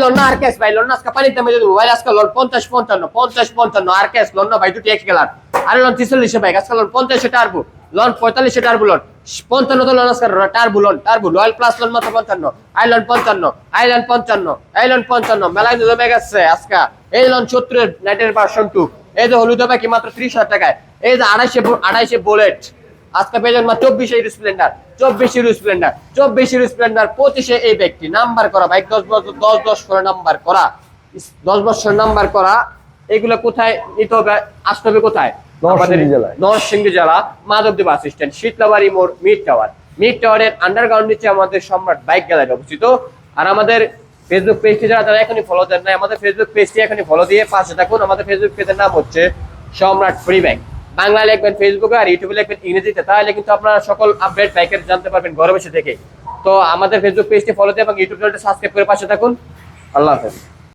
Loan না RKS ভাই, loan না আজকে পানির দামে দেবো ভাই, আজকে লোন 50-55 আরকেএস লোন না ভাই, দুটি এক গেলার। আরে লোন 43 ভাই, আজকে loan 50 turbo, loan 45 turbo, loan 55 তো লোন আজকে turbo, loan turbo royal plus loan মাত্র 55, আইল্যান্ড 55, আইল্যান্ড 55, আইল্যান্ড 55 মেলায় জমে গেছে আজকে। এই লোন 70 এর নেটের ভার্সন 2, এই যে হলুদ বাকি মাত্র 30,000 টাকায়। এই যে 250 বুলেট আজকে পেয়ে মাত্র 24 এর স্প্লেন্ডার, 24 এর স্প্লেন্ডার, 24 এর স্প্লেন্ডার, 25 এই ব্যক্তি নাম্বার করা বাইক, 10 বছর 10 করে নাম্বার করা, 10 বছর নাম্বার করা। এগুলো কোথায় নিতে হবে, আসতে হবে কোথায়? নরসিংদী জেলা মাধবদেব বাস স্ট্যান্ড, শীতলাবাড়ি মোড়, মিড টাওয়ার। মিড টাওয়ারের আন্ডারগ্রাউন্ড নিচে আমাদের সম্রাট বাইক গ্যালারি অবস্থিত। আর আমাদের ফেসবুক পেজটি যারা এখনই ফলো দেন নাই, আমাদের ফেসবুক পেজটি এখনই ফলো দিয়ে পাশে থাকুন। আমাদের ফেসবুক পেজের নাম হচ্ছে সম্রাট ফ্রি বাইক। বাংলা লিখবেন ফেসবুকে, আর ইউটিউবে লিখবেন ইংরেজিতে, তাহলে কিন্তু আপনারা সকল আপডেট বাইকের জানতে পারবেন ঘরে বসে থেকে। তো আমাদের ফেসবুক পেজটি ফলো দিয়ে এবং ইউটিউব চ্যানেলটি সাবস্ক্রাইব করে পাশে থাকুন। আল্লাহ হাফেজ।